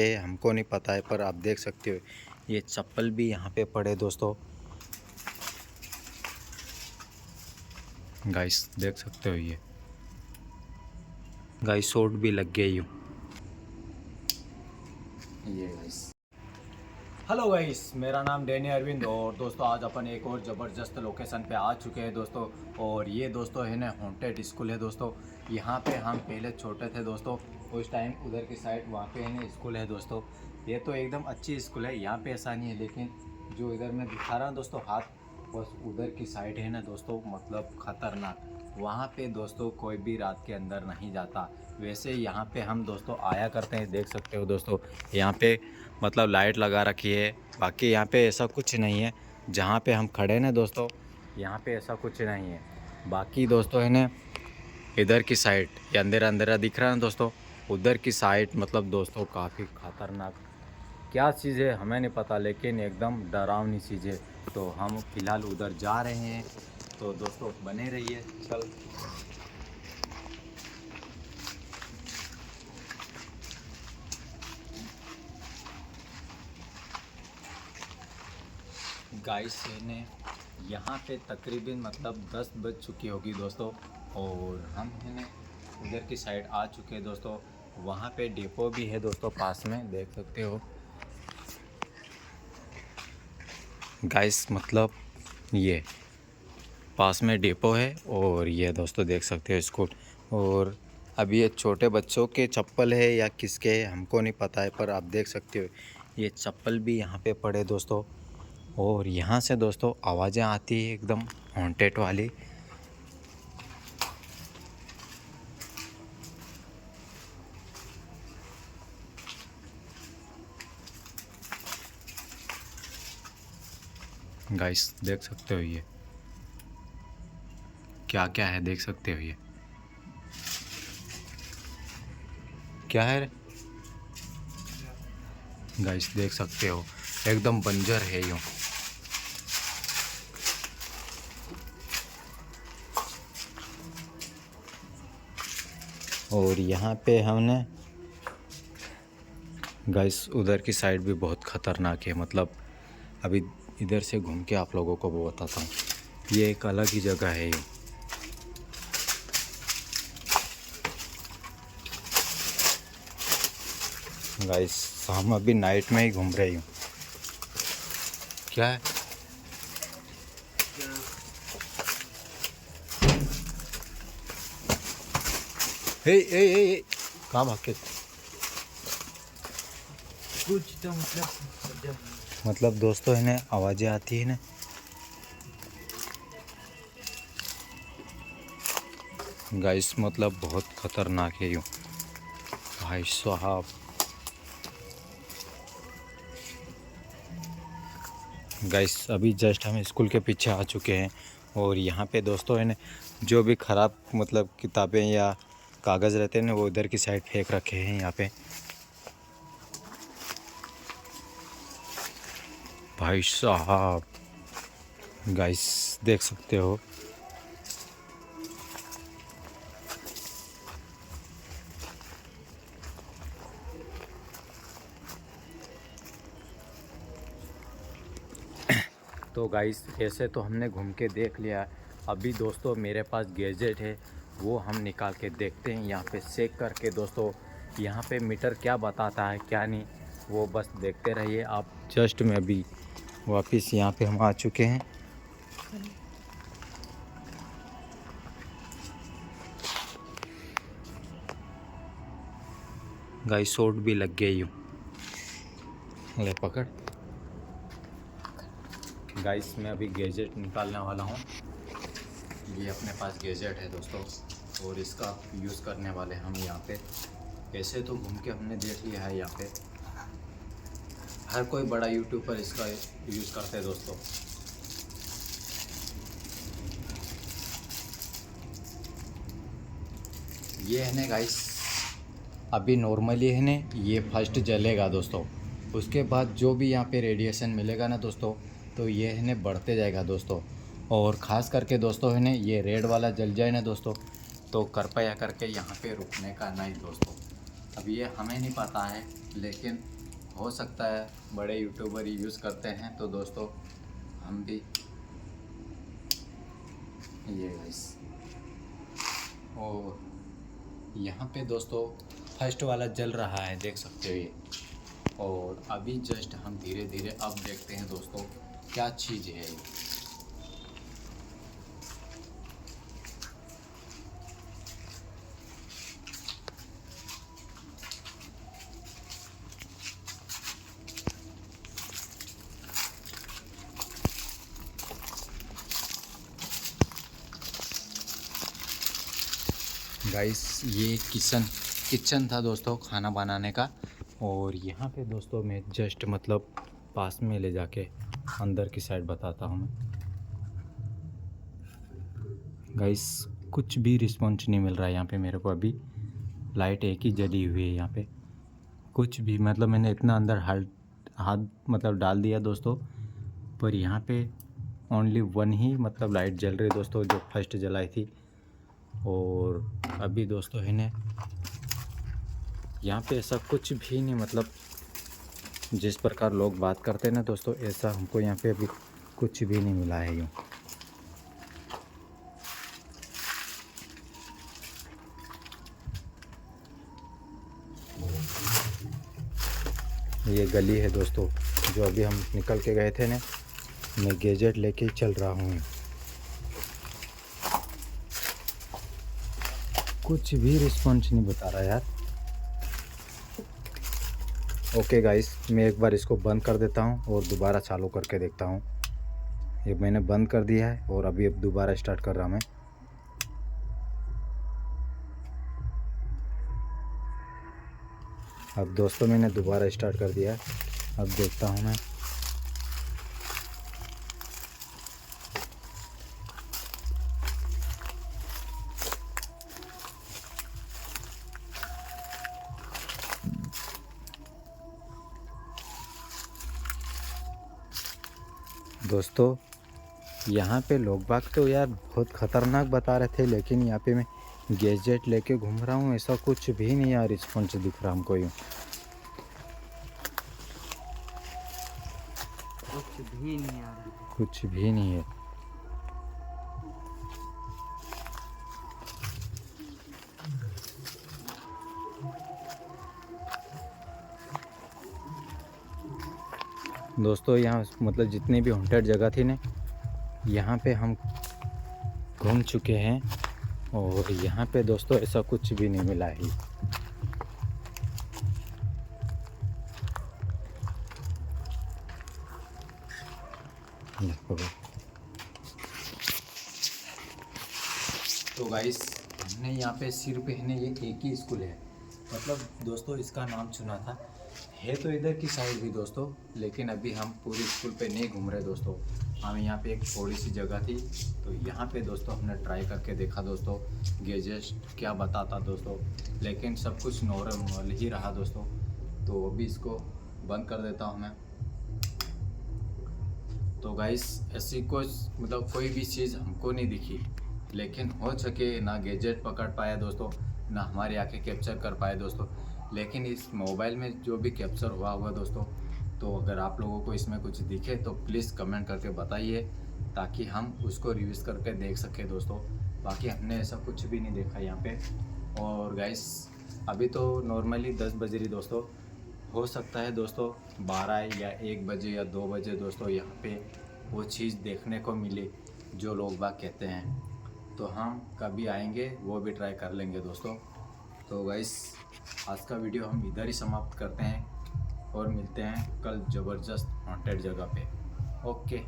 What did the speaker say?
ये हमको नहीं पता है, पर आप देख सकते हो ये चप्पल भी यहाँ पे पड़े दोस्तों। गाइस देख सकते हो ये गाइस शॉट भी लग गई यूँ ये गाइस। हेलो गाइस, मेरा नाम डैनी अरविंद और दोस्तों आज अपन एक और ज़बरदस्त लोकेशन पे आ चुके हैं दोस्तों। और ये दोस्तों है ना हॉन्टेड स्कूल है दोस्तों। यहाँ पे हम पहले छोटे थे दोस्तों, उस टाइम उधर की साइड वहाँ पे है ना स्कूल है दोस्तों। ये तो एकदम अच्छी स्कूल है, यहाँ पे ऐसा नहीं है, लेकिन जो इधर मैं दिखा रहा हूँ दोस्तों हाथ, बस उधर की साइड है ना दोस्तों, मतलब ख़तरनाक। वहाँ पे दोस्तों कोई भी रात के अंदर नहीं जाता। वैसे यहाँ पे हम दोस्तों आया करते हैं, देख सकते हो दोस्तों यहाँ पे मतलब लाइट लगा रखी है। बाकी यहाँ पे ऐसा कुछ नहीं है, जहाँ पे हम खड़े हैं ना दोस्तों यहाँ पे ऐसा कुछ नहीं है। बाकी दोस्तों है ना इधर की साइड ये अंधेरा अंधेरा दिख रहा है ना दोस्तों, उधर की साइड मतलब दोस्तों काफ़ी ख़तरनाक क्या चीज़ है हमें नहीं पता, लेकिन एकदम डरावनी चीज़ है। तो हम फिलहाल उधर जा रहे हैं, तो दोस्तों बने रहिए। चल गाइस ने यहाँ पे तकरीबन मतलब 10 बज चुकी होगी दोस्तों, और हम है ना उधर की साइड आ चुके हैं दोस्तों। वहाँ पे डिपो भी है दोस्तों पास में, देख सकते हो गाइस, मतलब ये पास में डिपो है। और ये दोस्तों देख सकते हो स्कूल। और अब ये छोटे बच्चों के चप्पल है या किसके है हमको नहीं पता है, पर आप देख सकते हो ये चप्पल भी यहाँ पे पड़े दोस्तों। और यहाँ से दोस्तों आवाज़ें आती है एकदम हॉन्टेड वाली। गाइस देख सकते हो ये क्या क्या है, देख सकते हो ये क्या है गाइस, देख सकते हो एकदम बंजर है यूँ। और यहाँ पे हमने गाइस उधर की साइड भी बहुत ख़तरनाक है, मतलब अभी इधर से घूम के आप लोगों को वो बताता हूँ। ये एक अलग ही जगह है ये। गाइस हम अभी नाइट में ही घूम रही हूँ। क्या है हे हे हे कहाँ भाग के कुछ तो मतलब दोस्तों है ना आवाज़ें आती है ना। गाइस मतलब बहुत ख़तरनाक है यूँ भाई साहब। गाइस अभी जस्ट हम स्कूल के पीछे आ चुके हैं, और यहाँ पे दोस्तों है ना जो भी ख़राब मतलब किताबें या कागज़ रहते हैं ना वो इधर की साइड फेंक रखे हैं यहाँ पे। भाई साहब गाइस देख सकते हो तो गाइस ऐसे तो हमने घूम के देख लिया। अभी दोस्तों मेरे पास गैजेट है, वो हम निकाल के देखते हैं यहाँ पे चेक करके दोस्तों। यहाँ पे मीटर क्या बताता है क्या नहीं, वो बस देखते रहिए आप। जस्ट में अभी वापस यहाँ पे हम आ चुके हैं। गाइस शॉट भी लग गई यूँ, ले पकड़। गाइस मैं अभी गैजेट निकालने वाला हूँ। ये अपने पास गैजेट है दोस्तों, और इसका यूज़ करने वाले हम यहाँ पे। ऐसे तो घूम के हमने देख लिया है, यहाँ पे हर कोई बड़ा यूट्यूबर इसका यूज़ करते हैं दोस्तों। ये है ना गाइस, अभी नॉर्मली है ना ये फर्स्ट जलेगा दोस्तों। उसके बाद जो भी यहाँ पे रेडिएशन मिलेगा ना दोस्तों, तो ये है ना बढ़ते जाएगा दोस्तों। और ख़ास करके दोस्तों है ना ये रेड वाला जल जाए ना दोस्तों, तो कृपया करके यहाँ पे रुकने का नहीं दोस्तों। अब ये हमें नहीं पता है, लेकिन हो सकता है बड़े यूट्यूबर यूज़ करते हैं, तो दोस्तों हम भी ये गाइस। और यहाँ पे दोस्तों फर्स्ट वाला जल रहा है, देख सकते हो ये। और अभी जस्ट हम धीरे धीरे अब देखते हैं दोस्तों क्या चीज़ है ये। गाइस ये किचन था दोस्तों खाना बनाने का। और यहाँ पे दोस्तों मैं जस्ट मतलब पास में ले जाके अंदर की साइड बताता हूँ मैं। गाइस कुछ भी रिस्पॉन्स नहीं मिल रहा है यहाँ पे मेरे को। अभी लाइट एक ही जली हुई है यहाँ पे, कुछ भी मतलब मैंने इतना अंदर हाथ मतलब डाल दिया दोस्तों, पर यहाँ पे ओनली वन ही मतलब लाइट जल रही दोस्तों, जो फर्स्ट जलाई थी। और अभी दोस्तों है ना यहाँ पे ऐसा कुछ भी नहीं, मतलब जिस प्रकार लोग बात करते हैं ना दोस्तों, ऐसा हमको यहाँ पे अभी कुछ भी नहीं मिला है यूँ। ये गली है दोस्तों जो अभी हम निकल के गए थे ना, मैं गैजेट लेके चल रहा हूँ। कुछ भी रिस्पॉन्स नहीं बता रहा यार। ओके गाइस, मैं एक बार इसको बंद कर देता हूँ और दोबारा चालू करके देखता हूँ। ये मैंने बंद कर दिया है और अभी अब दोबारा स्टार्ट कर रहा मैं। अब दोस्तों मैंने दोबारा स्टार्ट कर दिया है, अब देखता हूँ मैं। दोस्तों यहाँ पे लोग बाग तो यार बहुत ख़तरनाक बता रहे थे, लेकिन यहाँ पे मैं गैजेट लेके घूम रहा हूँ, ऐसा कुछ भी नहीं यार रिस्पॉन्स दिख रहा हमको यूँ। कुछ भी नहीं आ रहा, कुछ भी नहीं है। दोस्तों यहाँ मतलब जितनी भी हॉन्टेड जगह थी ना, यहाँ पे हम घूम चुके हैं और यहाँ पे दोस्तों ऐसा कुछ भी नहीं मिला है। तो गाइस हमने यहाँ पे सिर्फ है ना ये एक ही स्कूल है, मतलब दोस्तों इसका नाम सुना था, है तो इधर की साइड भी दोस्तों, लेकिन अभी हम पूरी स्कूल पे नहीं घूम रहे दोस्तों। हमें यहाँ पे एक थोड़ी सी जगह थी, तो यहाँ पे दोस्तों हमने ट्राई करके देखा दोस्तों गैजेट क्या बताता दोस्तों, लेकिन सब कुछ नॉर्मल ही रहा दोस्तों। तो अभी इसको बंद कर देता हूँ मैं। तो गाइस ऐसी कुछ मतलब कोई भी चीज़ हमको नहीं दिखी, लेकिन हो सके ना गैजेट पकड़ पाया दोस्तों, ना हमारी आंखें कैप्चर कर पाए दोस्तों, लेकिन इस मोबाइल में जो भी कैप्चर हुआ दोस्तों। तो अगर आप लोगों को इसमें कुछ दिखे तो प्लीज़ कमेंट करके बताइए, ताकि हम उसको रिव्यूज़ करके देख सकें दोस्तों। बाकी हमने ऐसा कुछ भी नहीं देखा यहाँ पे। और गाइस अभी तो नॉर्मली 10 बज रही दोस्तों, हो सकता है दोस्तों 12 या 1 बजे या 2 बजे दोस्तों यहाँ पे वो चीज़ देखने को मिली जो लोग बाग कहते हैं। तो हम कभी आएंगे वो भी ट्राई कर लेंगे दोस्तों। तो गाइस आज का वीडियो हम इधर ही समाप्त करते हैं और मिलते हैं कल ज़बरदस्त हॉन्टेड जगह पे। ओके।